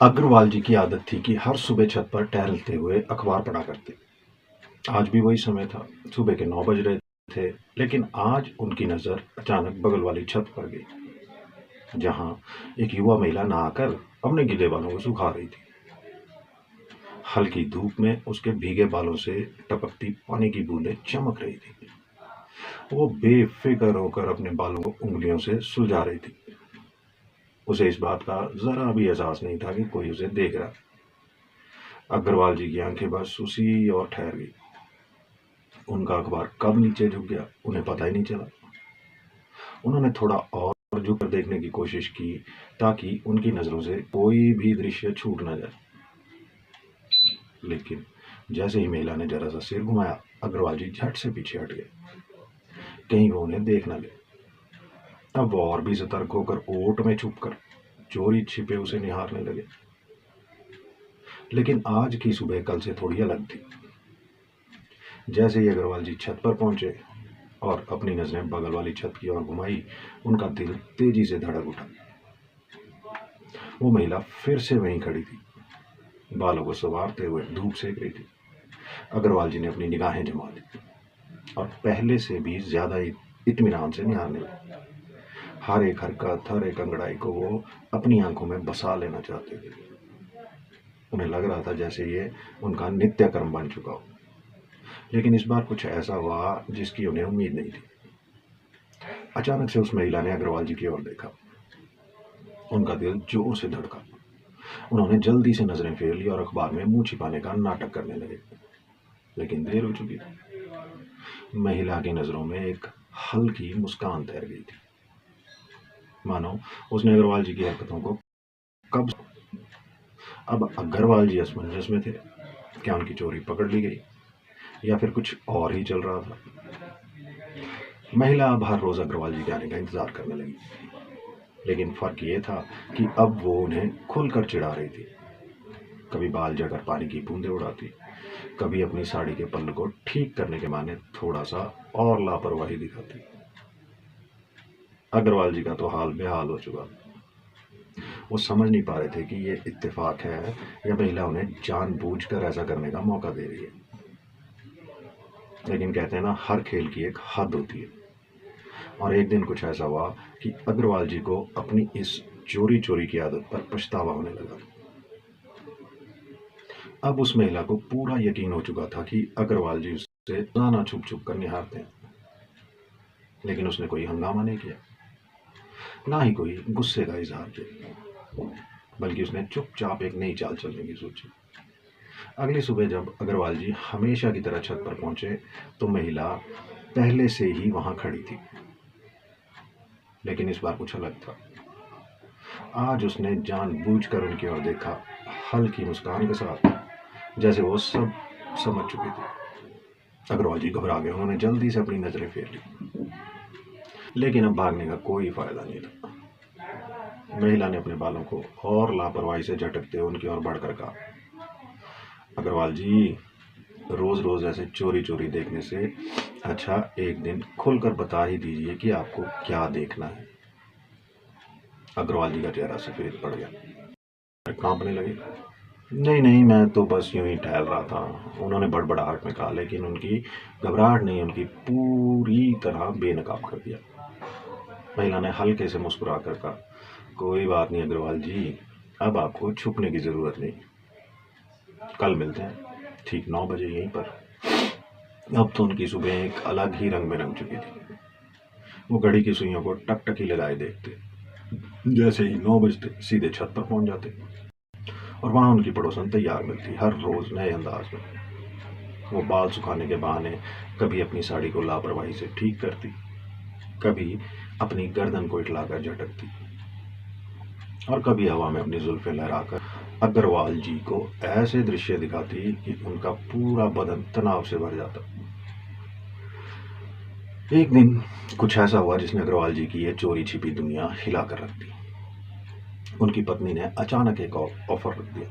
अग्रवाल जी की आदत थी कि हर सुबह छत पर टहलते हुए अखबार पढ़ा करते। आज भी वही समय था। सुबह के 9 बज रहे थे, लेकिन आज उनकी नजर अचानक बगल वाली छत पर गई, जहां एक युवा महिला नहाकर अपने गीले बालों को सुखा रही थी। हल्की धूप में उसके भीगे बालों से टपकती पानी की बूंदें चमक रही थी। वो बेफिक्र होकर अपने बालों को उंगलियों से सुलझा रही थी। उसे इस बात का जरा भी एहसास नहीं था कि कोई उसे देख रहा। अग्रवाल जी की आंखें बस उसी और ठहर गई। उनका अखबार कब नीचे झुक गया, उन्हें पता ही नहीं चला। उन्होंने थोड़ा और झुक कर देखने की कोशिश की, ताकि उनकी नजरों से कोई भी दृश्य छूट न जाए। लेकिन जैसे ही महिला ने जरा सा सिर घुमाया, अग्रवाल जी झट से पीछे हट गए, कहीं वो उन्हें देख न ले। अब वो और भी सतर्क होकर ओट में छुपकर चोरी छिपे उसे निहारने लगे। लेकिन आज की सुबह कल से थोड़ी अलग थी। जैसे ही अग्रवाल जी छत पर पहुंचे और अपनी नजरें बगल वाली छत की ओर घुमाई, उनका दिल तेजी से धड़क उठा। वो महिला फिर से वहीं खड़ी थी, बालों को संवारते हुए धूप सेक रही थी। अग्रवाल जी ने अपनी निगाहें जमा ली और पहले से भी ज्यादा इत्मीनान से निहारने लगे। हर एक हरकत, हर एक अंगड़ाई को वो अपनी आंखों में बसा लेना चाहते थे। उन्हें लग रहा था जैसे ये उनका नित्य कर्म बन चुका हो। लेकिन इस बार कुछ ऐसा हुआ जिसकी उन्हें उम्मीद नहीं थी। अचानक से उस महिला ने अग्रवाल जी की ओर देखा। उनका दिल जोर से धड़का। उन्होंने जल्दी से नजरें फेर ली और अखबार में मुंह छिपाने का नाटक करने लगे। लेकिन देर हो चुकी थी। महिला की नजरों में एक हल्की मुस्कान तैर गई थी, मानो उसने अग्रवाल जी की हरकतों को कब। अब अग्रवाल जी असमंजस में थे। क्या उनकी चोरी पकड़ ली गई, या फिर कुछ और ही चल रहा था? महिला अब हर रोज अग्रवाल जी के आने का इंतजार करने लगी। लेकिन फर्क ये था कि अब वो उन्हें खुलकर चिढ़ा रही थी। कभी बाल जगह पानी की बूंदें उड़ाती, कभी अपनी साड़ी के पल्लू को ठीक करने के माने थोड़ा सा और लापरवाही दिखाती। अग्रवाल जी का तो हाल बेहाल हो चुका। वो समझ नहीं पा रहे थे कि ये इत्तेफाक है या महिला उन्हें जानबूझकर ऐसा करने का मौका दे रही है। लेकिन कहते हैं ना, हर खेल की एक हद होती है। और एक दिन कुछ ऐसा हुआ कि अग्रवाल जी को अपनी इस चोरी चोरी की आदत पर पछतावा होने लगा। अब उस महिला को पूरा यकीन हो चुका था कि अग्रवाल जी उससे रोजाना छुप छुप कर निहारते हैं। लेकिन उसने कोई हंगामा नहीं किया, ना ही कोई गुस्से का इजहार किया, बल्कि उसने चुपचाप एक नई चाल चलने की सोची। अगली सुबह जब अग्रवाल जी हमेशा की तरह छत पर पहुंचे, तो महिला पहले से ही वहां खड़ी थी। लेकिन इस बार कुछ अलग था। आज उसने जानबूझकर उनकी ओर देखा, हल्की मुस्कान के साथ, जैसे वो सब समझ चुकी थी। अग्रवाल जी घबरा गए। उन्होंने जल्दी से अपनी नजरें फेर ली, लेकिन अब भागने का कोई फायदा नहीं था। महिला ने अपने बालों को और लापरवाही से झटकते हुए उनकी ओर बढ़कर कहा, अग्रवाल जी, रोज रोज ऐसे चोरी चोरी देखने से अच्छा एक दिन खुलकर बता ही दीजिए कि आपको क्या देखना है। अग्रवाल जी का चेहरा सफेद पड़ गया, कांपने लगे। नहीं नहीं, मैं तो बस यूं ही टहल रहा था, उन्होंने बड़बड़ाहट में कहा। लेकिन उनकी घबराहट ने उनकी पूरी तरह बेनकाब कर दिया। महिला ने हल्के से मुस्कुरा कर कहा, कोई बात नहीं अग्रवाल जी, अब आपको छुपने की जरूरत नहीं। कल मिलते हैं ठीक 9 बजे यहीं पर। अब तो उनकी सुबह एक अलग ही रंग में रंग चुकी थी। वो घड़ी की सुइयों को टकटकी लगाए देखते, जैसे ही 9 बजते सीधे छत पर पहुंच जाते, और वहां उनकी पड़ोसन तैयार मिलती, हर रोज नए अंदाज में। वो बाल सुखाने के बहाने कभी अपनी साड़ी को लापरवाही से ठीक करती, कभी अपनी गर्दन को इटलाकर झटकती, और कभी हवा में अपनी जुल्फें लहराकर अग्रवाल जी को ऐसे दृश्य दिखाती कि उनका पूरा बदन तनाव से भर जाता। एक दिन कुछ ऐसा हुआ जिसने अग्रवाल जी की यह चोरी छिपी दुनिया हिलाकर रख दी। उनकी पत्नी ने अचानक एक ऑफर रख दिया,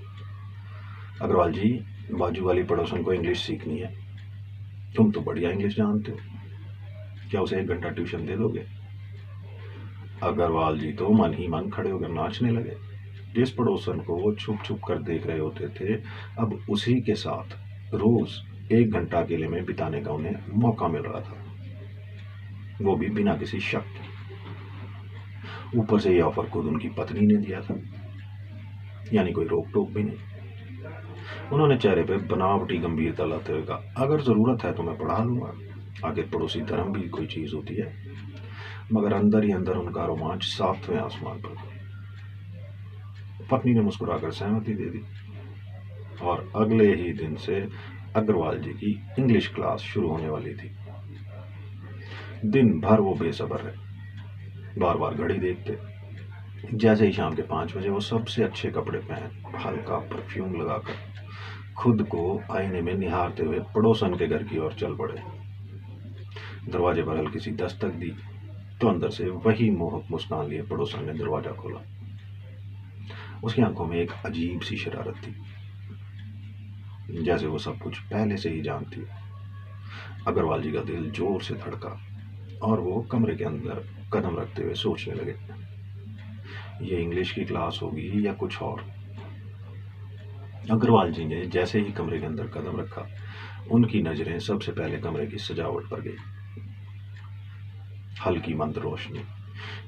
अग्रवाल जी, बाजू वाली पड़ोसन को इंग्लिश सीखनी है, तुम तो बढ़िया इंग्लिश जानते हो, क्या उसे 1 घंटा ट्यूशन दे दोगे? अग्रवाल जी तो मन ही मन खड़े होकर नाचने लगे। जिस पड़ोसन को वो छुप छुप कर देख रहे होते थे, अब उसी के साथ रोज 1 घंटा अकेले में बिताने का उन्हें मौका मिल रहा था, वो भी बिना किसी शक के। ऊपर से ये ऑफर खुद उनकी पत्नी ने दिया था, यानी कोई रोक टोक भी नहीं। उन्होंने चेहरे पे बनावटी गंभीरता लाते हुए कहा, अगर जरूरत है तो मैं पढ़ा लूंगा, आखिर पड़ोसी धर्म भी कोई चीज होती है। मगर अंदर ही अंदर उनका रोमांच 7वें आसमान पर था। पत्नी ने मुस्कुराकर सहमति दे दी और अगले ही दिन से अग्रवाल जी की इंग्लिश क्लास शुरू होने वाली थी। दिन भर वो बेसब्र रहे, बार बार घड़ी देखते। जैसे ही शाम के 5 बजे वो सबसे अच्छे कपड़े पहन हल्का परफ्यूम लगाकर खुद को आईने में निहारते हुए पड़ोसन के घर की ओर चल पड़े। दरवाजे पर हल्की सी दस्तक दी तो अंदर से वही मोहक मुस्कान लिए पड़ोसन ने दरवाजा खोला। उसकी आंखों में एक अजीब सी शरारत थी, जैसे वो सब कुछ पहले से ही जानती। अग्रवाल जी का दिल जोर से धड़का और वो कमरे के अंदर कदम रखते हुए सोचने लगे, ये इंग्लिश की क्लास होगी या कुछ और। अग्रवाल जी ने जैसे ही कमरे के अंदर कदम रखा, उनकी नजरें सबसे पहले कमरे की सजावट पर गई। हल्की मंद रोशनी,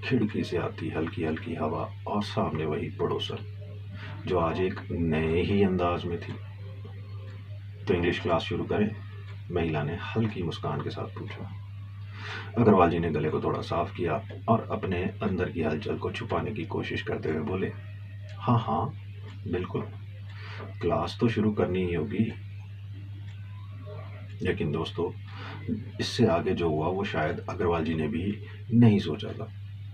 खिड़की से आती हल्की हल्की हवा और सामने वही पड़ोसन जो आज एक नए ही अंदाज में थी। तो इंग्लिश क्लास शुरू करें? महिला ने हल्की मुस्कान के साथ पूछा। अग्रवाल जी ने गले को थोड़ा साफ किया और अपने अंदर की हलचल को छुपाने की कोशिश करते हुए बोले, हाँ हाँ बिल्कुल, क्लास तो शुरू करनी ही होगी। लेकिन दोस्तों, इससे आगे जो हुआ वो शायद अग्रवाल जी ने भी नहीं सोचा था।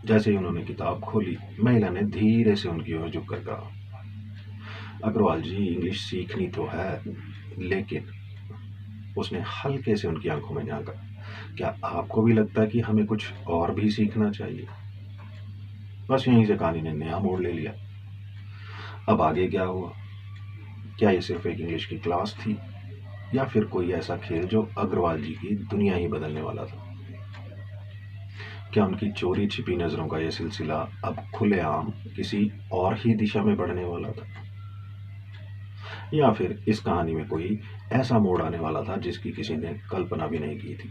जैसे ही उन्होंने किताब खोली, महिला ने धीरे से उनकी ओर झुककर कहा, अग्रवाल जी, इंग्लिश सीखनी तो है, लेकिन उसने हल्के से उनकी आंखों में झांका, क्या आपको भी लगता है कि हमें कुछ और भी सीखना चाहिए? बस यहीं से कहानी ने नया मोड़ ले लिया। अब आगे क्या हुआ? क्या ये सिर्फ एक इंग्लिश की क्लास थी या फिर कोई ऐसा खेल जो अग्रवाल जी की दुनिया ही बदलने वाला था? क्या उनकी चोरी छिपी नजरों का यह सिलसिला अब खुलेआम किसी और ही दिशा में बढ़ने वाला था? या फिर इस कहानी में कोई ऐसा मोड़ आने वाला था जिसकी किसी ने कल्पना भी नहीं की थी?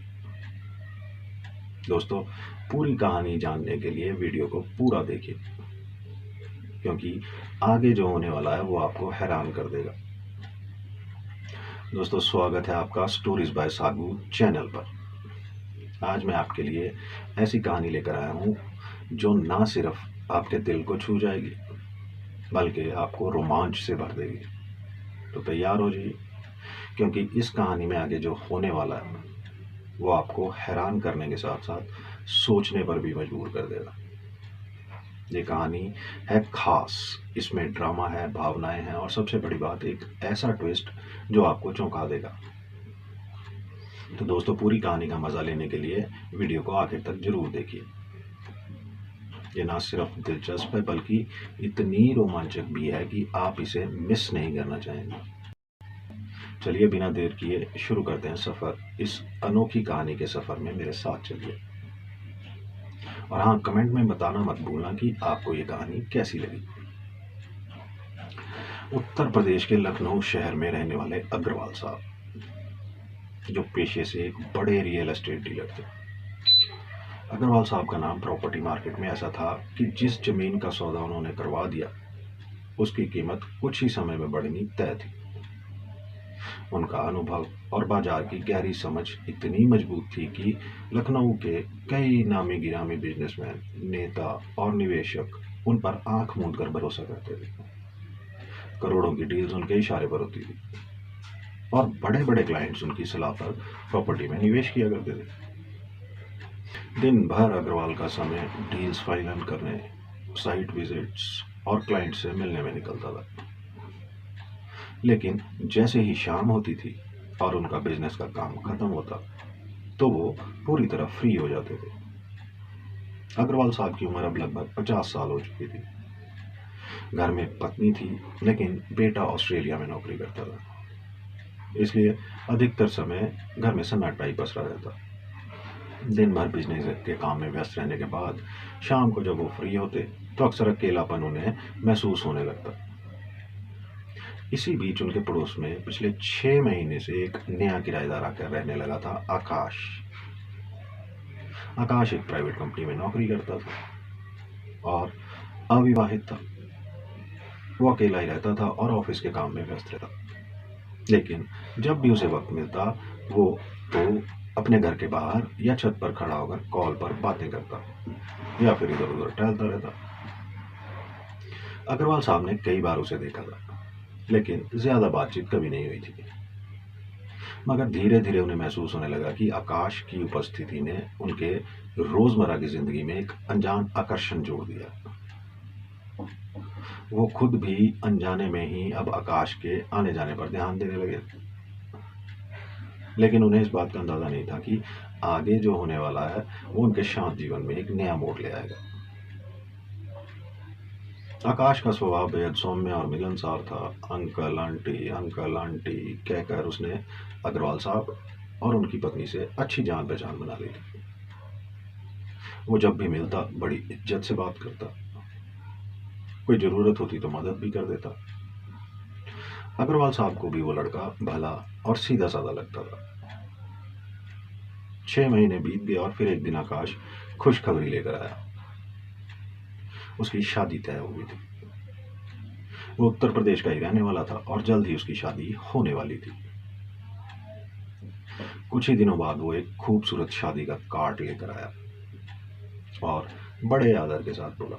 दोस्तों, पूरी कहानी जानने के लिए वीडियो को पूरा देखिए, क्योंकि आगे जो होने वाला है वो आपको हैरान कर देगा। दोस्तों, स्वागत है आपका स्टोरीज बाय सागू चैनल पर। आज मैं आपके लिए ऐसी कहानी लेकर आया हूँ जो ना सिर्फ आपके दिल को छू जाएगी, बल्कि आपको रोमांच से भर देगी। तो तैयार हो जाइए, क्योंकि इस कहानी में आगे जो होने वाला है वो आपको हैरान करने के साथ साथ सोचने पर भी मजबूर कर देगा। ये कहानी है खास, इसमें ड्रामा है, भावनाएं हैं और सबसे बड़ी बात, एक ऐसा ट्विस्ट जो आपको चौंका देगा। तो दोस्तों, पूरी कहानी का मजा लेने के लिए वीडियो को आखिर तक जरूर देखिए। ये ना सिर्फ दिलचस्प है बल्कि इतनी रोमांचक भी है कि आप इसे मिस नहीं करना चाहेंगे। चलिए बिना देर किए शुरू करते हैं सफर। इस अनोखी कहानी के सफर में मेरे साथ चलिए। और हाँ, कमेंट में बताना मत भूलना कि आपको ये कहानी कैसी लगी। उत्तर प्रदेश के लखनऊ शहर में रहने वाले अग्रवाल साहब, जो पेशे से एक बड़े रियल एस्टेट डीलर थे। अग्रवाल साहब का नाम प्रॉपर्टी मार्केट में ऐसा था कि जिस जमीन का सौदा उन्होंने करवा दिया, उसकी कीमत कुछ ही समय में बढ़नी तय थी। उनका अनुभव और बाजार की गहरी समझ इतनी मजबूत थी कि लखनऊ के कई नामी गिरामी बिजनेसमैन, नेता और निवेशक उन पर आंख मूंद कर भरोसा करते थे। करोड़ों की डील्स उनके इशारे पर होती थी और बड़े बड़े क्लाइंट्स उनकी सलाह पर प्रॉपर्टी में निवेश किया करते थे। दिन भर अग्रवाल का समय डील्स फाइनल करने, साइट विजिट्स और क्लाइंट से मिलने में निकलता था। लेकिन जैसे ही शाम होती थी और उनका बिजनेस का काम खत्म होता, तो वो पूरी तरह फ्री हो जाते थे। अग्रवाल साहब की उम्र अब लगभग 50 साल हो चुकी थी। घर में पत्नी थी, लेकिन बेटा ऑस्ट्रेलिया में नौकरी करता था, इसलिए अधिकतर समय घर में सन्नाटा ही पसरा रहता। दिन भर बिजनेस के काम में व्यस्त रहने के बाद शाम को जब वो फ्री होते तो अक्सर अकेलापन उन्हें महसूस होने लगता। इसी बीच उनके पड़ोस में पिछले 6 महीने से एक नया किराएदार आकर रहने लगा था, आकाश। आकाश एक प्राइवेट कंपनी में नौकरी करता था और अविवाहित था। वो अकेला ही रहता था और ऑफिस के काम में व्यस्त रहता। लेकिन जब भी उसे वक्त मिलता वो तो अपने घर के बाहर या छत पर खड़ा होकर कॉल पर बातें करता या फिर इधर उधर टहलता रहता। अग्रवाल साहब ने कई बार उसे देखा था, लेकिन ज्यादा बातचीत कभी नहीं हुई थी। मगर धीरे धीरे उन्हें महसूस होने लगा कि आकाश की उपस्थिति ने उनके रोजमर्रा की जिंदगी में एक अनजान आकर्षण जोड़ दिया। वो खुद भी अनजाने में ही अब आकाश के आने जाने पर ध्यान देने लगे। लेकिन उन्हें इस बात का अंदाजा नहीं था कि आगे जो होने वाला है वो उनके शांत जीवन में एक नया मोड़ ले आएगा। आकाश का स्वभाव बेहद सौम्य और मिलनसार था। अंकल आंटी कहकर उसने अग्रवाल साहब और उनकी पत्नी से अच्छी जान पहचान बना ली थी। वो जब भी मिलता बड़ी इज्जत से बात करता, कोई जरूरत होती तो मदद भी कर देता। अग्रवाल साहब को भी वो लड़का भला और सीधा साधा लगता था। 6 महीने बीत गए और फिर एक दिन आकाश खुशखबरी लेकर आया। उसकी शादी तय हो गई थी। वो उत्तर प्रदेश का ही रहने वाला था और जल्द ही उसकी शादी होने वाली थी। कुछ ही दिनों बाद वो एक खूबसूरत शादी का कार्ड लेकर आया और बड़े आदर के साथ बोला,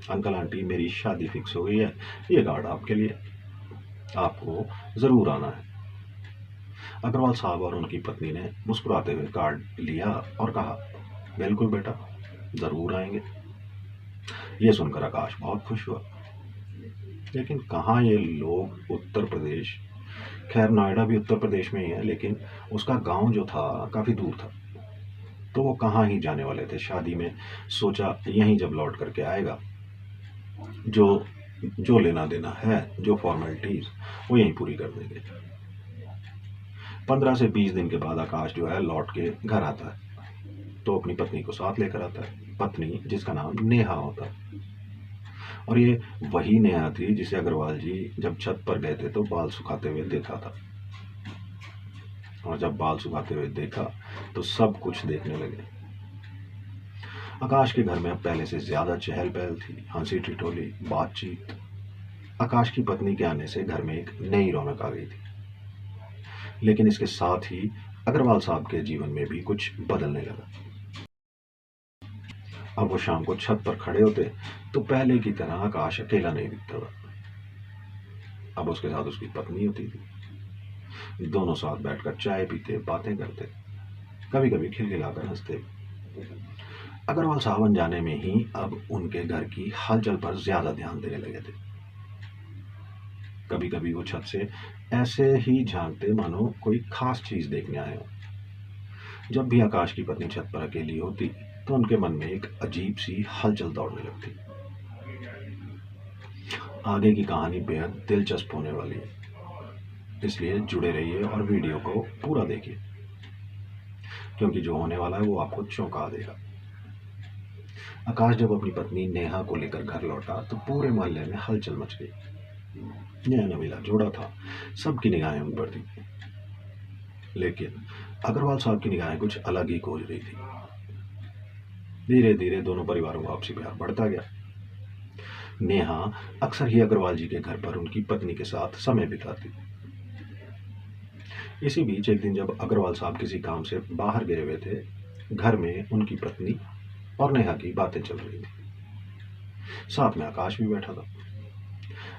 अंकल आंटी मेरी शादी फिक्स हो गई है, ये कार्ड आपके लिए, आपको जरूर आना है। अग्रवाल साहब और उनकी पत्नी ने मुस्कुराते हुए कार्ड लिया और कहा, बिल्कुल बेटा, जरूर आएंगे। ये सुनकर आकाश बहुत खुश हुआ। लेकिन कहाँ ये लोग उत्तर प्रदेश, खैर नोएडा भी उत्तर प्रदेश में ही है, लेकिन उसका गांव जो था काफी दूर था, तो वो कहाँ ही जाने वाले थे शादी में। सोचा यहीं जब लौट करके आएगा, जो जो लेना देना है, जो फॉर्मेलिटीज, वो यहीं पूरी कर देंगे। 15 से 20 दिन के बाद आकाश जो है लौट के घर आता है तो अपनी पत्नी को साथ लेकर आता है, पत्नी जिसका नाम नेहा होता है। और ये वही नेहा थी जिसे अग्रवाल जी जब छत पर गए थे तो बाल सुखाते हुए देखा था। और जब बाल सुखाते हुए देखा तो सब कुछ देखने लगे। आकाश के घर में अब पहले से ज्यादा चहल पहल थी, हंसी ठिठोली, बातचीत। आकाश की पत्नी के आने से घर में एक नई रौनक आ गई थी। लेकिन इसके साथ ही अग्रवाल साहब के जीवन में भी कुछ बदलने लगा। अब वो शाम को छत पर खड़े होते तो पहले की तरह आकाश अकेला नहीं दिखता था। अब उसके साथ उसकी पत्नी होती थी। दोनों साथ बैठकर चाय पीते, बातें करते, कभी कभी खिलखिलाकर हंसते। अग्रवाल साहब अनजाने में ही अब उनके घर की हलचल पर ज्यादा ध्यान देने लगे थे। कभी कभी वो छत से ऐसे ही झांकते मानो कोई खास चीज देखने आए हो। जब भी आकाश की पत्नी छत पर अकेली होती तो उनके मन में एक अजीब सी हलचल दौड़ने लगती। आगे की कहानी बेहद दिलचस्प होने वाली है, इसलिए जुड़े रहिए और वीडियो को पूरा देखिए, क्योंकि जो होने वाला है वो आपको चौंका देगा। आकाश जब अपनी पत्नी नेहा को लेकर घर लौटा तो पूरे मोहल्ले में हलचल मच गई। नया नवीला जोड़ा था, सबकी निगाहें उन पर थी। लेकिन अग्रवाल साहब की निगाहें कुछ अलग ही खोज रही थी। धीरे धीरे दोनों परिवारों का आपसी प्यार बढ़ता गया। नेहा अक्सर ही अग्रवाल जी के घर पर उनकी पत्नी के साथ समय बिताती। इसी बीच एक दिन जब अग्रवाल साहब किसी काम से बाहर गए हुए थे, घर में उनकी पत्नी और नेहा की बातें चल रही थी। साथ में आकाश भी बैठा था।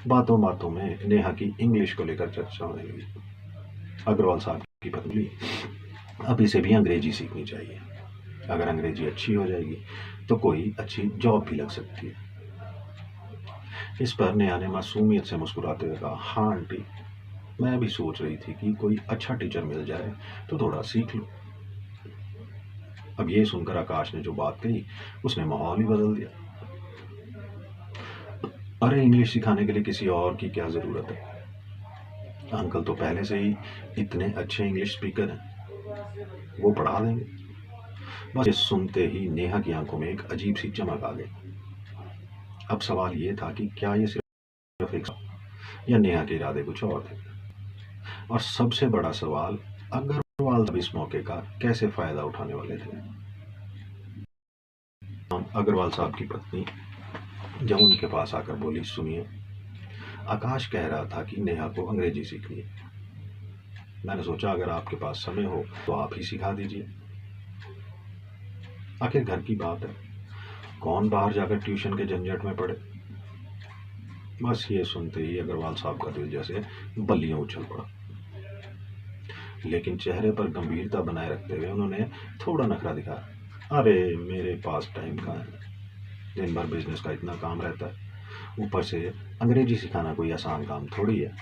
बातों बातों में नेहा की इंग्लिश को लेकर चर्चा होने लगी। अग्रवाल साहब की पत्नी, अब इसे भी अंग्रेजी सीखनी चाहिए, अगर अंग्रेजी अच्छी हो जाएगी तो कोई अच्छी जॉब भी लग सकती है। इस पर नेहा ने मासूमियत से मुस्कुराते हुए कहा, हाँ आंटी, मैं भी सोच रही थी कि कोई अच्छा टीचर मिल जाए तो थोड़ा सीख लूं। अब ये सुनकर आकाश ने जो बात कही उसने माहौल ही बदल दिया। अरे इंग्लिश सिखाने के लिए किसी और की क्या जरूरत है, अंकल तो पहले से ही इतने अच्छे इंग्लिश स्पीकर हैं, वो पढ़ा देंगे। बस ये सुनते ही नेहा की आंखों में एक अजीब सी चमक आ गई। अब सवाल ये था कि क्या ये सिर्फ एक या नेहा के इरादे कुछ और थे। और सबसे बड़ा सवाल, अग्रवाल साहब इस मौके का कैसे फायदा उठाने वाले थे। अग्रवाल साहब की पत्नी जब उनके पास आकर बोली, सुनिए, आकाश कह रहा था कि नेहा को अंग्रेजी सीखनी है। मैंने सोचा अगर आपके पास समय हो तो आप ही सिखा दीजिए। आखिर घर की बात है, कौन बाहर जाकर ट्यूशन के झंझट में पड़े। बस ये सुनते ही अग्रवाल साहब का दिल जैसे बल्लियों उछल पड़ा, लेकिन चेहरे पर गंभीरता बनाए रखते हुए उन्होंने थोड़ा नखरा दिखाया। अरे मेरे पास टाइम कहाँ है, दिन भर बिजनेस का इतना काम रहता है, ऊपर से अंग्रेजी सिखाना कोई आसान काम थोड़ी है।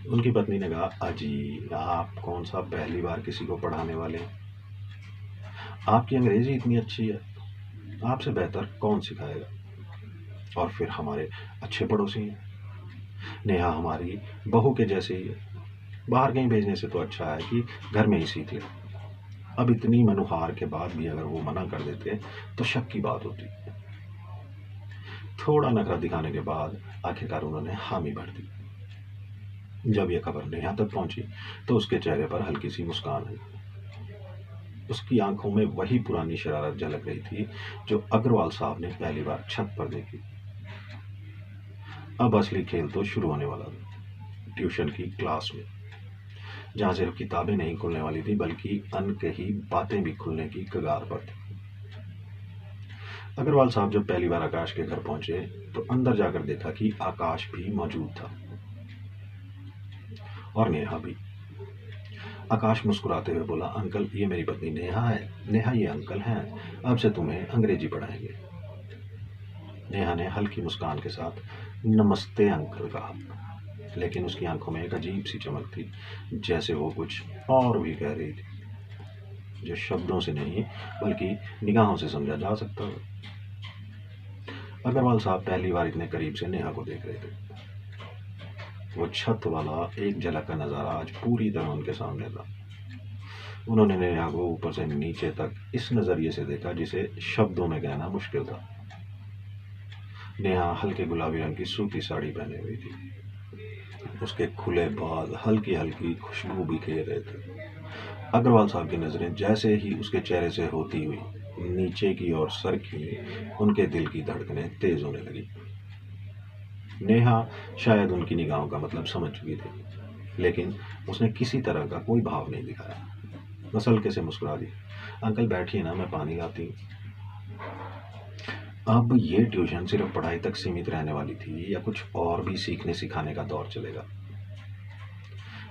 उनकी पत्नी ने कहा, अजी आप कौन सा पहली बार किसी को पढ़ाने वाले हैं, आपकी अंग्रेजी इतनी अच्छी है, आपसे बेहतर कौन सिखाएगा। और फिर हमारे अच्छे पड़ोसी हैं, नेहा हमारी बहू के जैसे ही है, बाहर कहीं भेजने से तो अच्छा है कि घर में ही सीख ले। अब इतनी मनुहार के बाद भी अगर वो मना कर देते तो शक की बात होती। थोड़ा नखरा दिखाने के बाद आखिरकार उन्होंने हामी भर दी। जब यह खबर नेहा तक पहुंची तो उसके चेहरे पर हल्की सी मुस्कान आई। उसकी आंखों में वही पुरानी शरारत झलक रही थी जो अग्रवाल साहब ने पहली बार छत पर देखी। अब असली खेल तो शुरू होने वाला था। ट्यूशन की क्लास में, जहां सिर्फ किताबें नहीं खुलने वाली थी बल्कि अनकही बातें भी खुलने की कगार पर थी। अग्रवाल साहब जब पहली बार आकाश के घर पहुंचे तो अंदर जाकर देखा कि आकाश भी मौजूद था और नेहा भी। आकाश मुस्कुराते हुए बोला, अंकल ये मेरी पत्नी नेहा है, नेहा ये अंकल हैं, अब से तुम्हें अंग्रेजी पढ़ाएंगे। नेहा ने हल्की मुस्कान के साथ नमस्ते अंकल कहा, लेकिन उसकी आंखों में एक अजीब सी चमक थी, जैसे वो कुछ और भी कह रही थी जो शब्दों से नहीं बल्कि निगाहों से समझा जा सकता था। अग्रवाल साहब पहली बार इतने करीब से नेहा को देख रहे थे। वो छत वाला एक झलक का नजारा आज पूरी तरह उनके सामने था। उन्होंने नेहा को ऊपर से नीचे तक इस नजरिए से देखा जिसे शब्दों में कहना मुश्किल था। नेहा हल्के गुलाबी रंग की सूती साड़ी पहने हुई थी, उसके खुले बाल हल्की हल्की खुशबू बिखेर रहे थे। अग्रवाल साहब की नजरें जैसे ही उसके चेहरे से होती हुई नीचे की ओर सरकी, उनके दिल की धड़कनें तेज होने लगी। नेहा शायद उनकी निगाहों का मतलब समझ चुकी थी, लेकिन उसने किसी तरह का कोई भाव नहीं दिखाया। बस हल्के से मुस्कुरा दी, अंकल बैठिए ना, मैं पानी लाती हूँ। अब ये ट्यूशन सिर्फ पढ़ाई तक सीमित रहने वाली थी या कुछ और भी सीखने सिखाने का दौर चलेगा,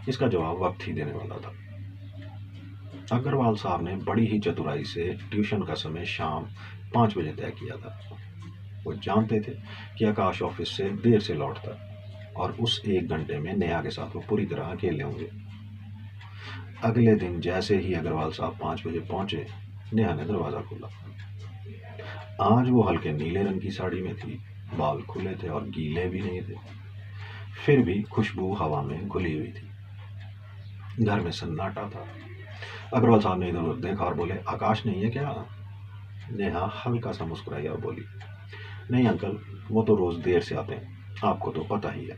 इसका जवाब वक्त ही देने वाला था। अग्रवाल साहब ने बड़ी ही चतुराई से ट्यूशन का समय शाम 5 बजे तय किया था। वो जानते थे कि आकाश ऑफिस से देर से लौटता और उस 1 घंटे में नेहा के साथ वो पूरी तरह अकेले होंगे। अगले दिन जैसे ही अग्रवाल साहब 5 बजे पहुंचे, नेहा ने दरवाजा खोला। आज वो हल्के नीले रंग की साड़ी में थी, बाल खुले थे और गीले भी नहीं थे, फिर भी खुशबू हवा में घुली हुई थी। घर में सन्नाटा था। अग्रवाल साहब ने इधर उधर देखा और बोले, आकाश नहीं है क्या। नेहा हल्का सा मुस्कुराई और बोली, नहीं अंकल, वो तो रोज देर से आते हैं, आपको तो पता ही है।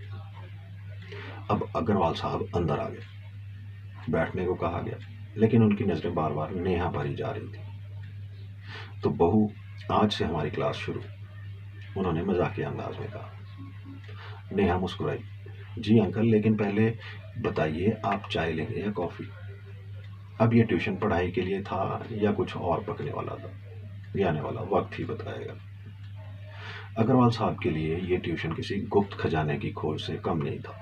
अब अग्रवाल साहब अंदर आ गए। बैठने को कहा गया, लेकिन उनकी नजरें बार बार नेहा पर ही जा रही थी। तो बहू, आज से हमारी क्लास शुरू, उन्होंने मजाकिया अंदाज में कहा। नेहा मुस्कुराई, जी अंकल, लेकिन पहले बताइए आप चाय लेंगे या कॉफी। अब ये ट्यूशन पढ़ाई के लिए था या कुछ और पकने वाला था, ये आने वाला वक्त ही बताएगा। अग्रवाल साहब के लिए ये ट्यूशन किसी गुप्त खजाने की खोज से कम नहीं था।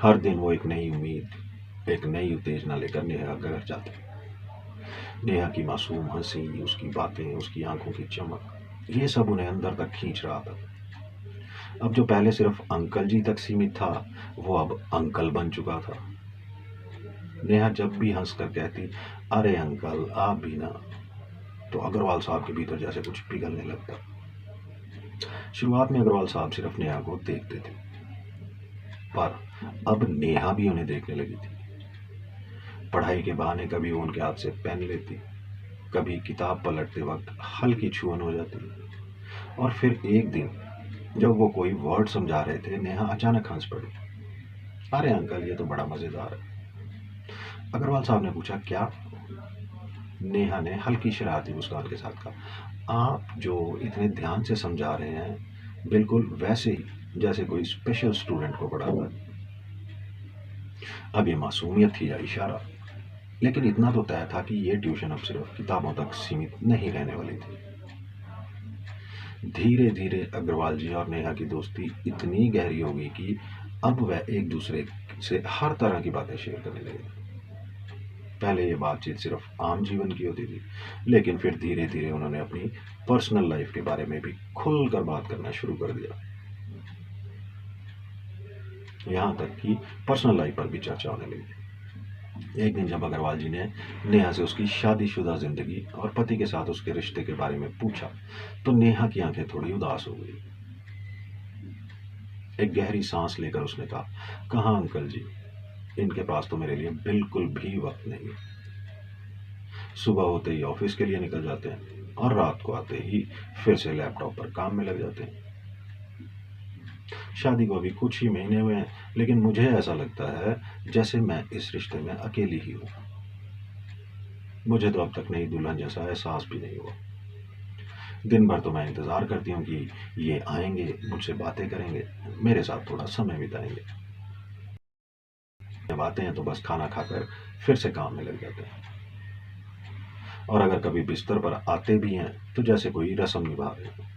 हर दिन वो एक नई उम्मीद, एक नई उत्तेजना लेकर नेहा के घर जाते। नेहा की मासूम हंसी, उसकी बातें, उसकी आंखों की चमक, ये सब उन्हें अंदर तक खींच रहा था। अब जो पहले सिर्फ अंकल जी तक सीमित था, वो अब अंकल बन चुका था। नेहा जब भी हंसकर कहती, अरे अंकल आप भी ना, तो अग्रवाल साहब के भीतर जैसे कुछ पिघलने लगता। शुरुआत में अग्रवाल साहब सिर्फ नेहा को देखते थे, पर अब नेहा भी उन्हें देखने लगी थी। पढ़ाई के बहाने कभी वो उनके हाथ से पेन लेती, कभी किताब पलटते वक्त हल्की छुअन हो जाती। और फिर एक दिन जब वो कोई वर्ड समझा रहे थे, नेहा अचानक हंस पड़ी। अरे अंकल, ये तो बड़ा मजेदार है। अग्रवाल साहब ने पूछा, क्या? नेहा ने हल्की शरारती मुस्कान के साथ कहा, आप जो इतने ध्यान से समझा रहे हैं, बिल्कुल वैसे ही जैसे कोई स्पेशल स्टूडेंट को पढ़ाता है। अब ये मासूमियत थी या इशारा, लेकिन इतना तो तय था कि ये ट्यूशन अब सिर्फ किताबों तक सीमित नहीं रहने वाली थी। धीरे धीरे अग्रवाल जी और नेहा की दोस्ती इतनी गहरी हो गई कि अब वह एक दूसरे से हर तरह की बातें शेयर करने लगे। पहले ये बातचीत सिर्फ आम जीवन की होती थी, लेकिन फिर धीरे धीरे उन्होंने अपनी पर्सनल लाइफ के बारे में भी खुलकर बात करना शुरू कर दिया। यहाँ तक कि पर्सनल लाइफ पर भी चर्चा होने लगी। एक दिन जब अग्रवाल जी ने नेहा से उसकी शादीशुदा जिंदगी और पति के साथ उसके रिश्ते के बारे में पूछा, तो नेहा की आंखें थोड़ी उदास हो गई। एक गहरी सांस लेकर उसने कहा, कहाँ अंकल जी, इनके पास तो मेरे लिए बिल्कुल भी वक्त नहीं है। सुबह होते ही ऑफिस के लिए निकल जाते हैं और रात को आते ही फिर से लैपटॉप पर काम में लग जाते हैं। शादी को अभी कुछ ही महीने हुए हैं, लेकिन मुझे ऐसा लगता है जैसे मैं इस रिश्ते में अकेली ही हूँ। मुझे तो अब तक नई दुल्हन जैसा एहसास भी नहीं हुआ। दिन भर तो मैं इंतज़ार करती हूँ कि ये आएंगे, मुझसे बातें करेंगे, मेरे साथ थोड़ा समय बिताएंगे। जब आते हैं तो बस खाना खाकर फिर से काम में लग जाते हैं, और अगर कभी बिस्तर पर आते भी हैं तो जैसे कोई रस्म निभा रहे हैं।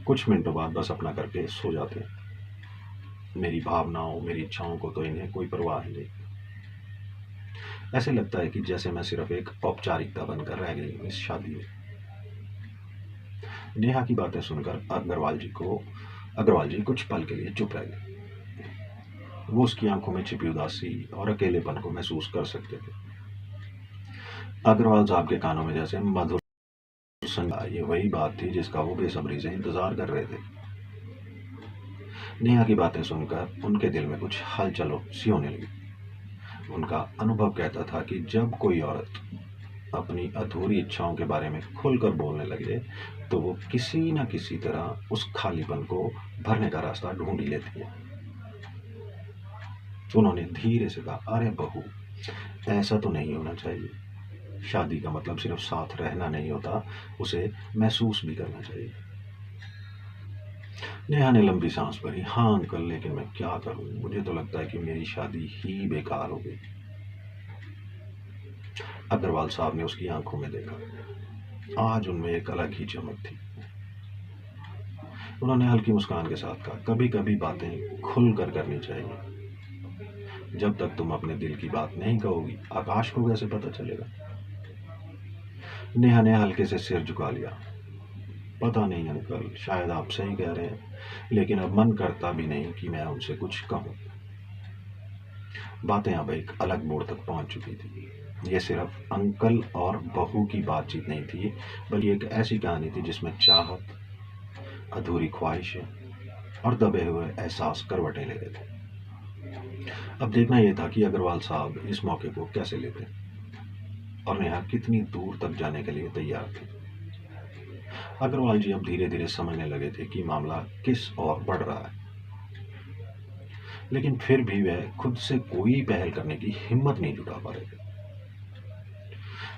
कुछ मिनटों बाद बस अपना करके सो जाते हैं। मेरी भावनाओं, मेरी इच्छाओं को तो इन्हें कोई परवाह ही नहीं। ऐसे लगता है कि जैसे मैं सिर्फ एक औपचारिकता बनकर रह गई हूँ इस शादी में। नेहा की बातें सुनकर अग्रवाल जी कुछ पल के लिए चुप रह गए। वो उसकी आंखों में छिपी उदासी और अकेलेपन को महसूस कर सकते थे। अग्रवाल साहब के कानों में जैसे मधुर संगा, ये वही बात थी जिसका वो बेसब्री से इंतजार कर रहे थे। नेहा की बातें सुनकर उनके दिल में कुछ हलचल सी होने लगी। उनका अनुभव कहता था कि जब कोई औरत अपनी अधूरी इच्छाओं के बारे में खुलकर बोलने लगे, तो वो किसी न किसी तरह उस खालीपन को भरने का रास्ता ढूंढ ही लेती है। उन्होंने धीरे से कहा, अरे बहू, ऐसा तो नहीं होना चाहिए। शादी का मतलब सिर्फ साथ रहना नहीं होता, उसे महसूस भी करना चाहिए। नेहा ने लंबी सांस भरी। हाँ अंकल, लेकिन मैं क्या करूं, मुझे तो लगता है कि मेरी शादी ही बेकार हो गई। अग्रवाल साहब ने उसकी आंखों में देखा। आज उनमें एक अलग ही चमक थी। उन्होंने हल्की मुस्कान के साथ कहा, कभी कभी बातें खुल कर करनी चाहिए। जब तक तुम अपने दिल की बात नहीं कहोगी, आकाश को कैसे पता चलेगा? नेहा ने हल्के से सिर झुका लिया। पता नहीं अंकल, शायद आप सही कह रहे हैं, लेकिन अब मन करता भी नहीं कि मैं उनसे कुछ कहूं। बातें अब एक अलग मोड़ तक पहुंच चुकी थी। ये सिर्फ अंकल और बहू की बातचीत नहीं थी, बल्कि एक ऐसी कहानी थी जिसमें चाहत, अधूरी ख्वाहिशें और दबे हुए एहसास करवटें ले रहे थे। अब देखना यह था कि अग्रवाल साहब इस मौके को कैसे लेते और नेहा कितनी दूर तक जाने के लिए तैयार थे। अग्रवाल जी अब धीरे धीरे समझने लगे थे कि मामला किस ओर बढ़ रहा है, लेकिन फिर भी वह खुद से कोई पहल करने की हिम्मत नहीं जुटा पा रहे थे।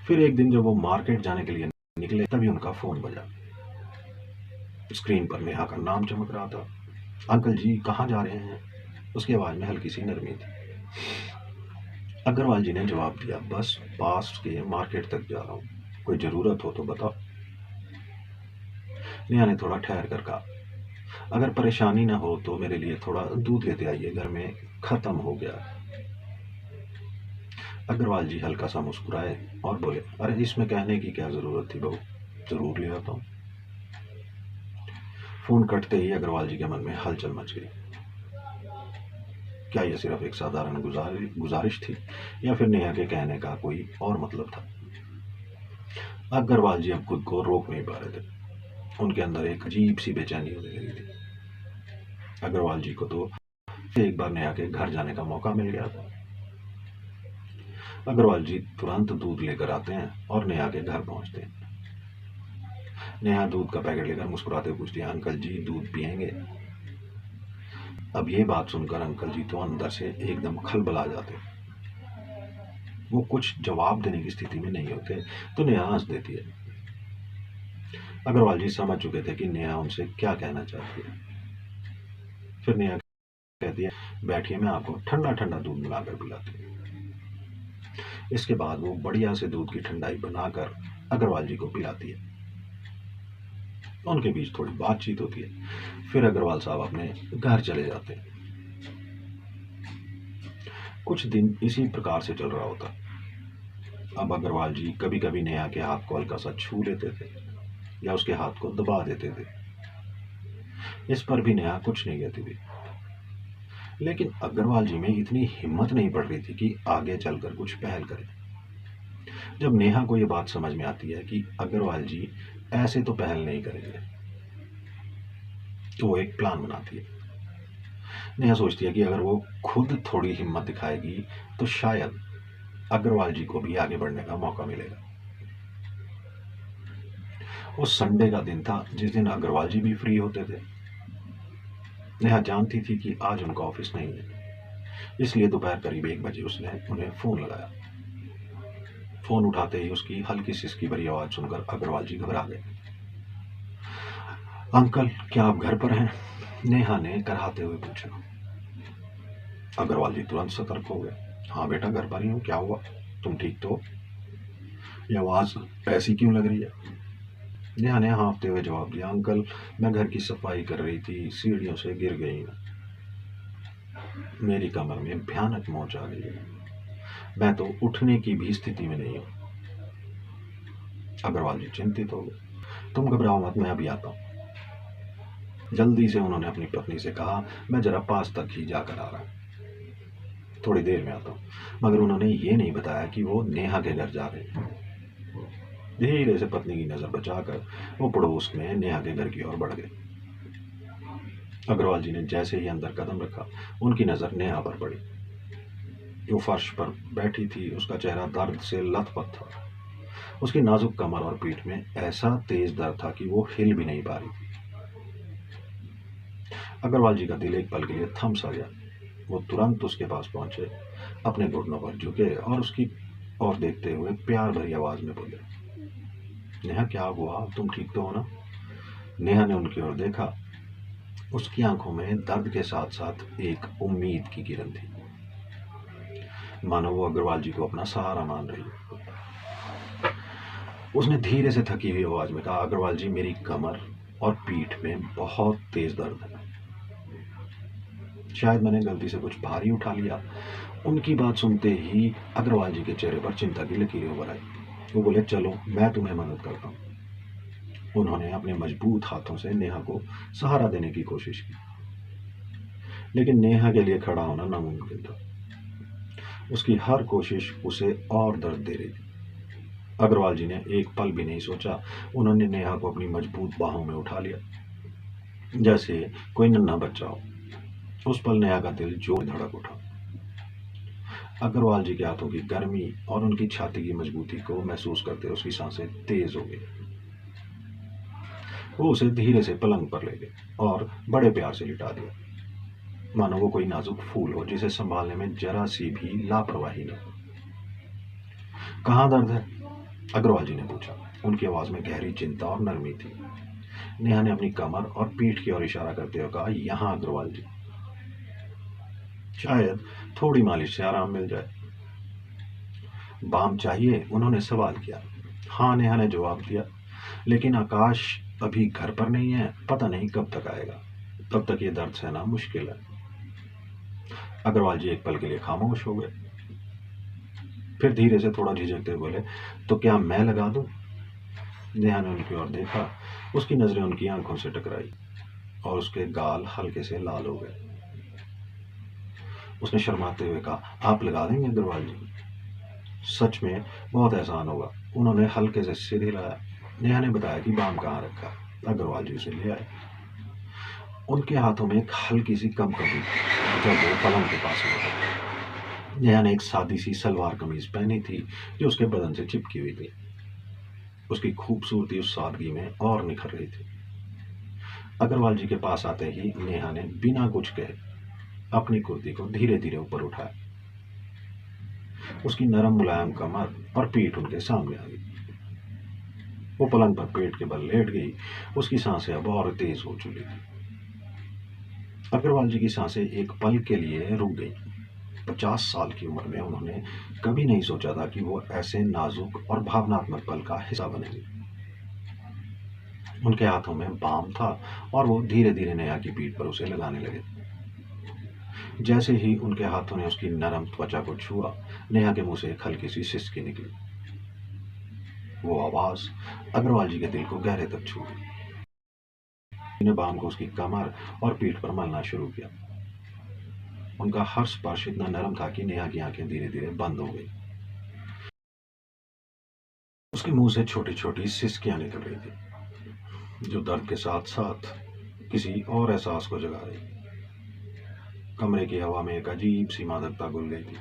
फिर एक दिन जब वो मार्केट जाने के लिए निकले, तभी उनका फोन बजा। स्क्रीन पर नेहा का नाम चमक रहा था। अंकल जी, कहाँ जा रहे हैं? उसकी आवाज में हल्की सी नरमी थी। अग्रवाल जी ने जवाब दिया, बस पास के मार्केट तक जा रहा हूँ, कोई जरूरत हो तो बताओ। नेहा ने थोड़ा ठहर कर कहा, अगर परेशानी ना हो तो मेरे लिए थोड़ा दूध लेते आइए, घर में खत्म हो गया। अग्रवाल जी हल्का सा मुस्कुराए और बोले, अरे इसमें कहने की क्या जरूरत थी बहू, जरूर ले आता हूँ। फोन कटते ही अग्रवाल जी के मन में हलचल मच गई। क्या यह सिर्फ एक साधारण गुजारिश थी या फिर नेहा के कहने का कोई और मतलब था? अग्रवाल जी अब खुद को रोक नहीं पा रहे थे। उनके अंदर एक अजीब सी बेचैनी होने लगी थी। अग्रवाल जी को तो एक बार नेहा के घर जाने का मौका मिल गया था। अग्रवाल जी तुरंत दूध लेकर आते हैं और नेहा के घर पहुंचते हैं। नेहा दूध का पैकेट लेकर मुस्कुराते हुए पूछती है, अंकल जी दूध पियेंगे? अब ये बात सुनकर अंकल जी तो अंदर से एकदम खलबला जाते। वो कुछ जवाब देने की स्थिति में नहीं होते तो नेहा हंस देती है। अग्रवाल जी समझ चुके थे कि नेहा उनसे क्या कहना चाहती है। फिर नेहा कहती है, बैठिए मैं आपको ठंडा ठंडा दूध मिलाकर पिलाती हूँ। इसके बाद वो बढ़िया से दूध की ठंडाई बनाकर अग्रवाल जी को पिलाती है। उनके बीच थोड़ी बातचीत होती है। फिर अग्रवाल साहब अपने घर चले जाते हैं। कुछ दिन इसी प्रकार से चल रहा होता। अब अग्रवाल जी कभी कभी नेहा के हाथ को हल्का सा छू लेते थे या उसके हाथ को दबा देते थे। इस पर भी नेहा कुछ नहीं कहती थी। लेकिन अग्रवाल जी में इतनी हिम्मत नहीं पड़ रही थी कि आगे चलकर कुछ पहल करें। जब नेहा को यह बात समझ में आती है कि अग्रवाल जी ऐसे तो पहल नहीं करेंगे, तो वो एक प्लान बनाती है। नेहा सोचती है कि अगर वो खुद थोड़ी हिम्मत दिखाएगी तो शायद अग्रवाल जी को भी आगे बढ़ने का मौका मिलेगा। वो संडे का दिन था जिस दिन अग्रवाल जी भी फ्री होते थे। नेहा जानती थी कि आज उनका ऑफिस नहीं है, इसलिए दोपहर करीब 1 बजे उसने उन्हें फोन लगाया। फोन उठाते ही उसकी हल्की सिसकी भरी आवाज सुनकर अग्रवाल जी घबरा गए। अंकल क्या आप घर पर हैं? नेहा ने कराहते हुए पूछा। अग्रवाल जी तुरंत सतर्क हो गए। हाँ बेटा घर पर ही हूँ, क्या हुआ? तुम ठीक तो? ये आवाज ऐसी क्यों लग रही है? नेहा ने हाँफते हुए जवाब दिया, अंकल मैं घर की सफाई कर रही थी, सीढ़ियों से गिर गई हूँ। मेरी कमर में भयानक मोच आ गई है, मैं तो उठने की भी स्थिति में नहीं हूँ। अग्रवाल जी चिंतित हो गए। तुम घबराओ मत, मैं अभी आता हूँ। जल्दी से उन्होंने अपनी पत्नी से कहा, मैं जरा पास तक ही जाकर आ रहा हूँ, थोड़ी देर में आता हूँ। मगर उन्होंने ये नहीं बताया कि वो नेहा के घर जा रहे हैं। धीरे से पत्नी की नजर बचाकर वो पड़ोस में नेहा के घर की ओर बढ़ गए। अग्रवाल जी ने जैसे ही अंदर कदम रखा, उनकी नजर नेहा पर पड़ी। जो फर्श पर बैठी थी, उसका चेहरा दर्द से लथपथ था। उसकी नाजुक कमर और पीठ में ऐसा तेज दर्द था कि वो हिल भी नहीं पा रही थी। अग्रवाल जी का दिल एक पल के लिए थम सा गया। वो तुरंत उसके पास पहुंचे, अपने घुटनों पर झुके और उसकी ओर देखते हुए प्यार भरी आवाज में बोले, नेहा क्या हुआ, तुम ठीक तो हो ना? नेहा ने उनकी ओर देखा। उसकी आंखों में दर्द के साथ साथ एक उम्मीद की किरण थी, मानो वो अग्रवाल जी को अपना सहारा मान रही है। उसने धीरे से थकी हुई आवाज में कहा, अग्रवाल जी मेरी कमर और पीठ में बहुत तेज दर्द है, शायद मैंने गलती से कुछ भारी उठा लिया। उनकी बात सुनते ही अग्रवाल जी के चेहरे पर चिंता की लकीरें उभर आई। वो बोले, चलो मैं तुम्हें मदद करता हूँ। उन्होंने अपने मजबूत हाथों से नेहा को सहारा देने की कोशिश की, लेकिन नेहा के लिए खड़ा होना नामुमकिन था। उसकी हर कोशिश उसे और दर्द दे रही थी। अग्रवाल जी ने एक पल भी नहीं सोचा, उन्होंने नेहा को अपनी मजबूत बाहों में उठा लिया, जैसे कोई नन्हा बच्चा हो। उस पल नेहा का दिल जोर धड़क उठा। अग्रवाल जी के हाथों की गर्मी और उनकी छाती की मजबूती को महसूस करते उसकी सांसें तेज हो गई। वो उसे धीरे से पलंग पर ले गए और बड़े प्यार से लिटा दिया, मानो वो कोई नाजुक फूल हो जिसे संभालने में जरा सी भी लापरवाही न हो। कहाँ दर्द है? अग्रवाल जी ने पूछा। उनकी आवाज में गहरी चिंता और नरमी थी। नेहा ने अपनी कमर और पीठ की ओर इशारा करते हुए कहा, यहाँ अग्रवाल जी, शायद थोड़ी मालिश से आराम मिल जाए। बाम चाहिए? उन्होंने सवाल किया। हाँ, नेहा ने जवाब दिया, लेकिन आकाश अभी घर पर नहीं है, पता नहीं कब तक आएगा, तब तक ये दर्द सहना मुश्किल है। अग्रवाल जी एक पल के लिए खामोश हो गए, फिर धीरे से थोड़ा झिझकते हुए बोले, तो क्या मैं लगा दूं? नेहा ने उनकी ओर देखा। उसकी नजरें उनकी आंखों से टकराई और उसके गाल हल्के से लाल हो गए। उसने शर्माते हुए कहा, आप लगा देंगे अग्रवाल जी? सच में बहुत एहसान होगा। उन्होंने हल्के से सिर हिलाया। नेहा ने बताया कि बाम कहाँ रखा। अग्रवाल जी उसे ले आए। उनके हाथों में एक हल्की सी कंपन हुई जब वो पलंग के पास लौटे। नेहा ने एक सादी सी सलवार कमीज पहनी थी जो उसके बदन से चिपकी हुई थी। उसकी खूबसूरती उस सादगी में और निखर रही थी। अग्रवाल जी के पास आते ही नेहा ने बिना कुछ कहे अपनी कुर्ती को धीरे धीरे ऊपर उठाया। उसकी नरम मुलायम कमर और पीठ उनके सामने आ गई। वो पलंग पर पेट के बल लेट गई। उसकी सांसें अब और तेज हो चुकी थी। अग्रवाल जी की सांसें एक पल के लिए रुक गई। 50 साल की उम्र में उन्होंने कभी नहीं सोचा था कि वो ऐसे नाजुक और भावनात्मक पल का हिस्सा बनेंगे। उनके हाथों में बाम था और वो धीरे धीरे नेहा की पीठ पर उसे लगाने लगे। जैसे ही उनके हाथों ने उसकी नरम त्वचा को छुआ, नेहा के मुंह से एक हल्की सी सिसकी निकली। वो आवाज अग्रवाल जी के दिल को गहरे तक छू गई। ने बाम को उसकी कमर और पीठ पर मलना शुरू किया। उनका हर स्पर्श इतना नरम था कि नेहा की आंखें धीरे धीरे बंद हो गई। उसके मुंह से छोटी छोटी सिसकियां निकल रही थी जो दर्द के साथ साथ किसी और एहसास को जगा रही। कमरे की हवा में एक अजीब सी मादकता घुल गई थी।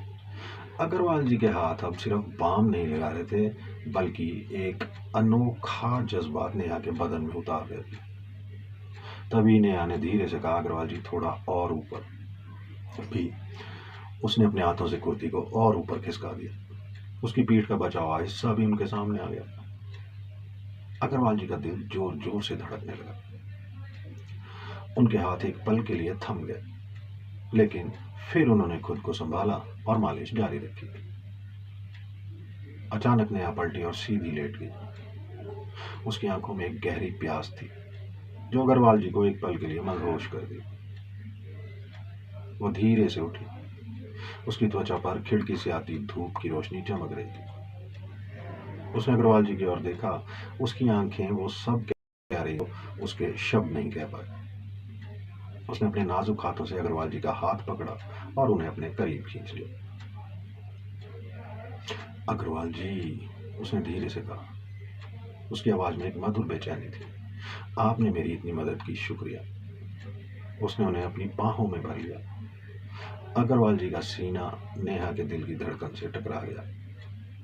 अग्रवाल जी के हाथ अब सिर्फ बाम नहीं लगा रहे थे बल्कि एक अनोखा जज्बात नेहा के बदन में उतार रहे थे। तभी नेहा ने धीरे से कहा, अग्रवाल जी थोड़ा और ऊपर। भी उसने अपने हाथों से कुर्ती को और ऊपर खिसका दिया। उसकी पीठ का बचा हुआ हिस्सा भी उनके सामने आ गया। अग्रवाल जी का दिल जोर जोर से धड़कने लगा। उनके हाथ एक पल के लिए थम गए, लेकिन फिर उन्होंने खुद को संभाला और मालिश जारी रखी। अचानक नेहा पलटी और सीधी लेट गई। उसकी आंखों में एक गहरी प्यास थी जो अग्रवाल जी को एक पल के लिए मदहोश कर दी। वो धीरे से उठी। उसकी त्वचा पर खिड़की से आती धूप की रोशनी चमक रही थी। उसने अग्रवाल जी की ओर देखा। उसकी आंखें वो सब कह रही हो, उसके शब्द नहीं कह पाए। उसने अपने नाजुक हाथों से अग्रवाल जी का हाथ पकड़ा और उन्हें अपने करीब खींच लिया। अग्रवाल जी, उसने धीरे से कहा। उसकी आवाज में एक मधुर बेचैनी थी। आपने मेरी इतनी मदद की, शुक्रिया। उसने उन्हें अपनी बाहों में भर लिया। अग्रवाल जी का सीना नेहा के दिल की धड़कन से टकरा गया।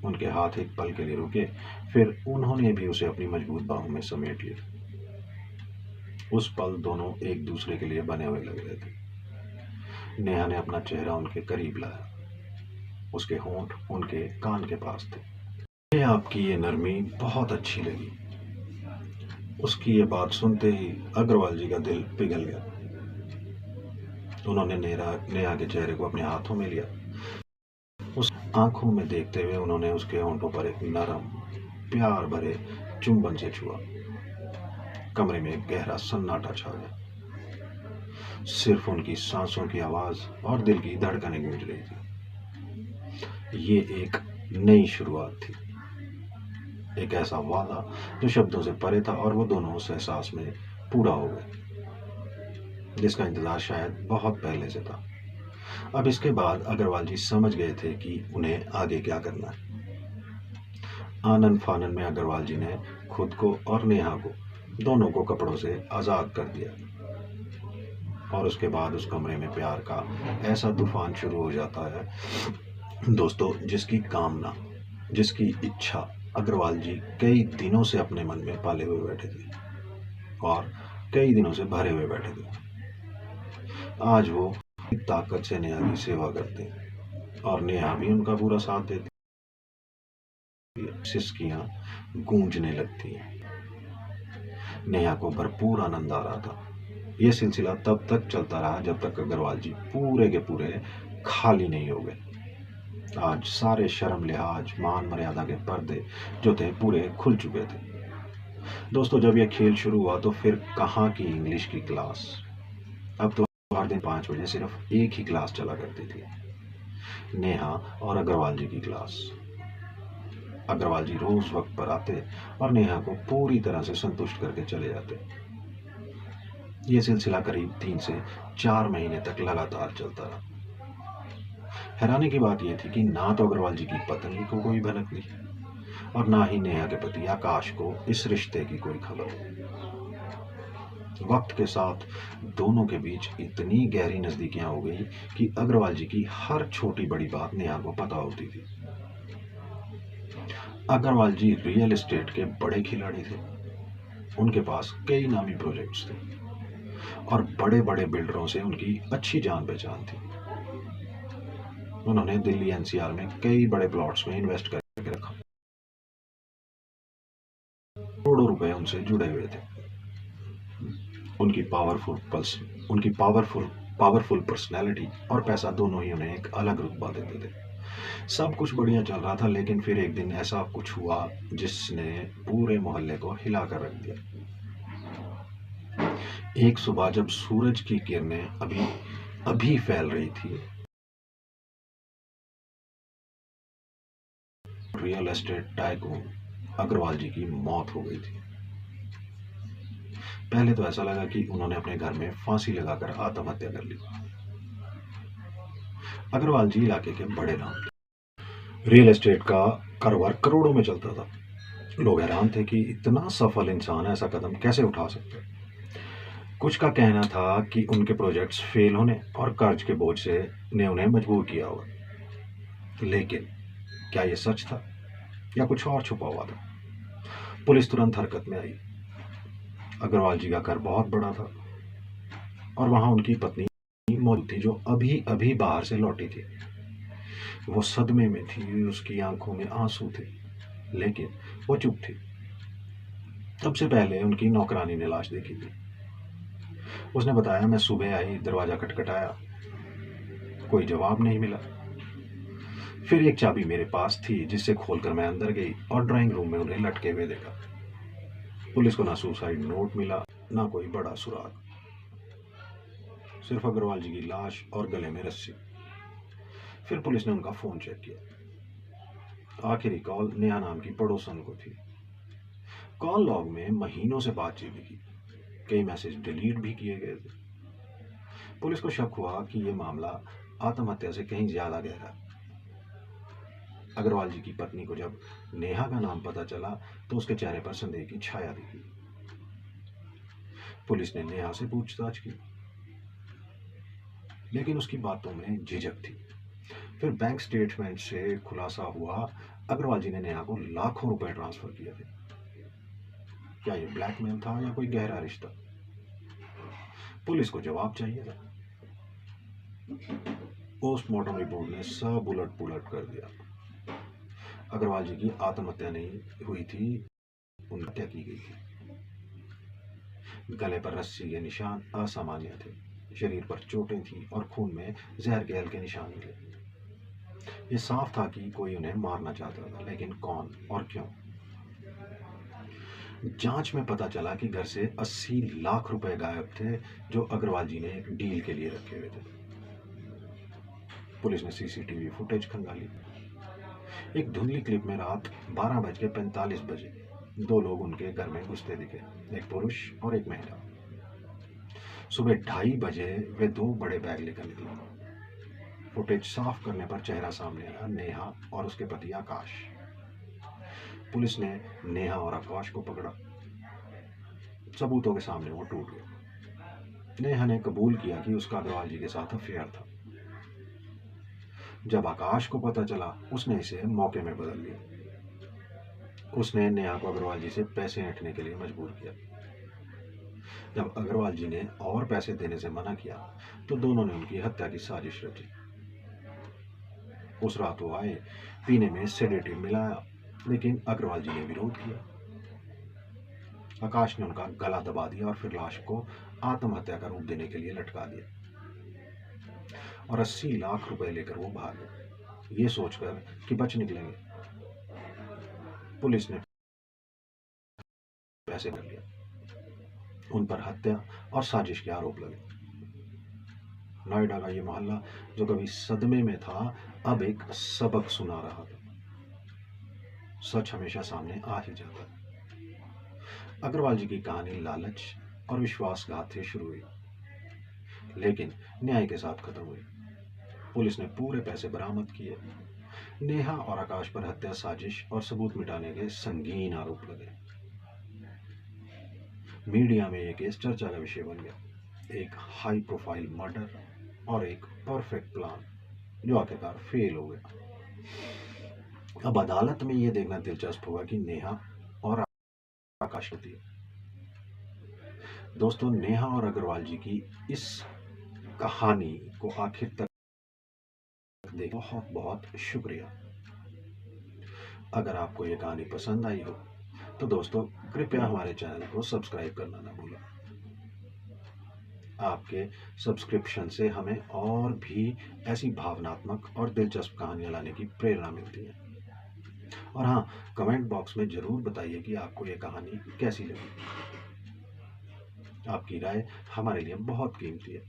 उनके हाथ एक पल के लिए रुके, फिर उन्होंने भी उसे अपनी मजबूत बाहों में समेट लिया। उस पल दोनों एक दूसरे के लिए बने हुए लग रहे थे। नेहा ने अपना चेहरा उनके करीब लाया। उसके होंठ उनके कान के पास थे। मुझे आपकी ये नरमी बहुत अच्छी लगी। उसकी ये बात सुनते ही अग्रवाल जी का दिल पिघल गया। उन्होंने नेहा के चेहरे को अपने हाथों में लिया। उस आंखों में देखते हुए उन्होंने उसके होंठों पर एक नरम प्यार भरे चुंबन से छुआ। कमरे में एक गहरा सन्नाटा छा गया। सिर्फ उनकी सांसों की आवाज और दिल की धड़कनें गूंज रही थी। ये एक नई शुरुआत थी, एक ऐसा वादा जो शब्दों से परे था, और वो दोनों उस एहसास में पूरा हो गए जिसका इंतजार शायद बहुत पहले से था। अब इसके बाद अग्रवाल जी समझ गए थे कि उन्हें आगे क्या करना है। आनन फानन में अग्रवाल जी ने खुद को और नेहा को, दोनों को कपड़ों से आजाद कर दिया, और उसके बाद उस कमरे में प्यार का ऐसा तूफान शुरू हो जाता है दोस्तों, जिसकी कामना, जिसकी इच्छा अग्रवाल जी कई दिनों से अपने मन में पाले हुए बैठे थे और कई दिनों से भरे हुए बैठे थे। आज वो ताकत से नेहा की सेवा करते हैं और नेहा भी उनका पूरा साथ देती है। सिसकियां गूंजने लगती हैं। नेहा को भरपूर आनंद आ रहा था। यह सिलसिला तब तक चलता रहा जब तक अग्रवाल जी पूरे के पूरे खाली नहीं हो गए। आज सारे शर्म लिहाज मान मर्यादा के पर्दे जो थे पूरे खुल चुके थे। दोस्तों, जब यह खेल शुरू हुआ तो फिर कहाँ की इंग्लिश की क्लास। अब तो हर दिन 5 बजे सिर्फ एक ही क्लास चला करती थी, नेहा और अग्रवाल जी की क्लास। अग्रवाल जी रोज वक्त पर आते और नेहा को पूरी तरह से संतुष्ट करके चले जाते। यह सिलसिला करीब 3 से 4 महीने तक लगातार चलता रहा। हैरानी की बात यह थी कि ना तो अग्रवाल जी की पत्नी को कोई भनक दी और ना ही नेहा के पति आकाश को इस रिश्ते की कोई खबर। वक्त के साथ दोनों के बीच इतनी गहरी नजदीकियां हो गई कि अग्रवाल जी की हर छोटी बड़ी बात नेहा को पता होती थी। अग्रवाल जी रियल एस्टेट के बड़े खिलाड़ी थे। उनके पास कई नामी प्रोजेक्ट्स थे और बड़े बड़े बिल्डरों से उनकी अच्छी जान पहचान थी। उन्होंने दिल्ली एनसीआर में कई बड़े प्लॉट्स में इन्वेस्ट करके रखा। करोड़ों रुपए उनसे जुड़े हुए थे। उनकी पावरफुल पर्सनैलिटी और पैसा दोनों ही उन्हें एक अलग रुतबा देते थे। सब कुछ बढ़िया चल रहा था, लेकिन फिर एक दिन ऐसा कुछ हुआ जिसने पूरे मोहल्ले को हिलाकर रख दिया। एक सुबह जब सूरज की किरणें अभी अभी फैल रही थी, रियल एस्टेट टाइकून अग्रवाल जी की मौत हो गई थी। पहले तो ऐसा लगा कि उन्होंने अपने घर में फांसी लगाकर आत्महत्या कर ली। अग्रवाल जी इलाके के बड़े नाम थे। रियल एस्टेट का कारोबार करोड़ों में चलता था। लोग हैरान थे कि इतना सफल इंसान ऐसा कदम कैसे उठा सकते। कुछ का कहना था कि उनके प्रोजेक्ट्स फेल होने और कर्ज के बोझ से ने उन्हें मजबूर किया होगा। लेकिन क्या यह सच था या कुछ और छुपा हुआ था? पुलिस तुरंत हरकत में आई। अग्रवाल जी का घर बहुत बड़ा था और वहां उनकी पत्नी मौजूद थी, जो अभी अभी बाहर से लौटी थी। वो सदमे में थी, उसकी आंखों में आंसू थे, लेकिन वो चुप थी। सबसे पहले उनकी नौकरानी ने लाश देखी थी। उसने बताया, मैं सुबह आई, दरवाजा खटखटाया, कोई जवाब नहीं मिला। फिर एक चाबी मेरे पास थी जिससे खोलकर मैं अंदर गई और ड्राइंग रूम में उन्हें लटके हुए देखा। पुलिस को ना सुसाइड नोट मिला, ना कोई बड़ा सुराग, सिर्फ अग्रवाल जी की लाश और गले में रस्सी। फिर पुलिस ने उनका फोन चेक किया। आखिरी कॉल नेहा नाम की पड़ोसन को थी। कॉल लॉग में महीनों से बातचीत की, कई मैसेज डिलीट भी किए गए थे। पुलिस को शक हुआ कि यह मामला आत्महत्या से कहीं ज्यादा गहरा। अग्रवाल जी की पत्नी को जब नेहा का नाम पता चला तो उसके चेहरे पर संदेह की छाया दिखी। पुलिस ने नेहा से पूछताछ की, लेकिन उसकी बातों में झिझक थी। फिर बैंक स्टेटमेंट से खुलासा हुआ, अग्रवाल जी ने नेहा को लाखों रुपए ट्रांसफर किए थे। क्या यह ब्लैकमेल था या कोई गहरा रिश्ता? पुलिस को जवाब चाहिए था। पोस्टमार्टम रिपोर्ट ने सब उलट पुलट कर दिया। अग्रवाल जी की आत्महत्या नहीं हुई थी, उनकी हत्या की गई थी। गले पर रस्सी के निशान असामान्य थे, शरीर पर चोटें थी और खून में जहर के हल्के निशान मिले। ये साफ था कि कोई उन्हें मारना चाहता था, लेकिन कौन और क्यों? जांच में पता चला कि घर से 80 लाख रुपए गायब थे, जो अग्रवाल जी ने एक डील के लिए रखे हुए थे। पुलिस ने सीसीटीवी फुटेज खंगाली। एक धुंधली क्लिप में रात 12:45 दो लोग उनके घर में घुसते दिखे, एक पुरुष और एक महिला। सुबह 2:30 वे दो बड़े बैग लेकर निकले। फुटेज साफ करने पर चेहरा सामने आया, नेहा और उसके पति आकाश। पुलिस ने नेहा और आकाश को पकड़ा। सबूतों के सामने वो टूट गए। नेहा ने कबूल किया कि उसका अग्रवाल जी के साथ अफेयर था। जब आकाश को पता चला, उसने इसे मौके में बदल लिया। उसने नेहा को अग्रवाल जी से पैसे ऐंठने के लिए मजबूर किया। जब अग्रवाल जी ने और पैसे देने से मना किया तो दोनों ने उनकी हत्या की साजिश रची। उस रात वो आए, पीने में सेडेटिव मिलाया, लेकिन अग्रवाल जी ने विरोध किया। आकाश ने उनका गला दबा दिया और फिर लाश को आत्महत्या का रूप देने के लिए लटका दिया और 80 लाख रुपए लेकर वो भागे, ये सोचकर कि बच निकलेंगे। पुलिस ने पैसे कर लिया। उन पर हत्या और साजिश के आरोप लगे। नोएडा का ये मोहल्ला, जो कभी सदमे में था, अब एक सबक सुना रहा था। सच हमेशा सामने आ ही जाता है। अग्रवाल जी की कहानी लालच और विश्वासघात से शुरू हुई, लेकिन न्याय के साथ खत्म हुई। पुलिस ने पूरे पैसे बरामद किए। नेहा और आकाश पर हत्या, साजिश और सबूत मिटाने के संगीन आरोप लगे। मीडिया में एक केस चर्चा का विषय बन गया। एक हाई प्रोफाइल मर्डर और एक परफेक्ट प्लान जो आखिरकार फेल हो गया। अब अदालत में यह देखना दिलचस्प होगा कि नेहा और आकाश होती है। दोस्तों, नेहा और अग्रवाल जी की इस कहानी को आखिर तक देख बहुत बहुत शुक्रिया। अगर आपको ये कहानी पसंद आई हो तो दोस्तों कृपया हमारे चैनल को सब्सक्राइब करना ना भूलें। आपके सब्सक्रिप्शन से हमें और भी ऐसी भावनात्मक और दिलचस्प कहानियां लाने की प्रेरणा मिलती है। और हाँ, कमेंट बॉक्स में जरूर बताइए कि आपको ये कहानी कैसी लगी। आपकी राय हमारे लिए बहुत कीमती है।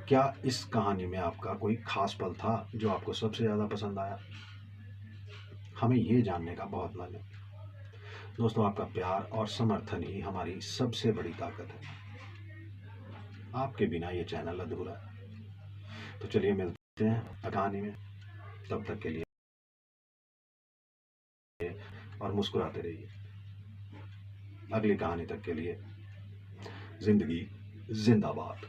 क्या इस कहानी में आपका कोई खास पल था जो आपको सबसे ज़्यादा पसंद आया? हमें ये जानने का बहुत मन है। दोस्तों, आपका प्यार और समर्थन ही हमारी सबसे बड़ी ताकत है। आपके बिना ये चैनल अधूरा है। तो चलिए मिलते हैं कहानी में। तब तक के लिए और मुस्कुराते रहिए। अगली कहानी तक के लिए जिंदगी जिंदाबाद।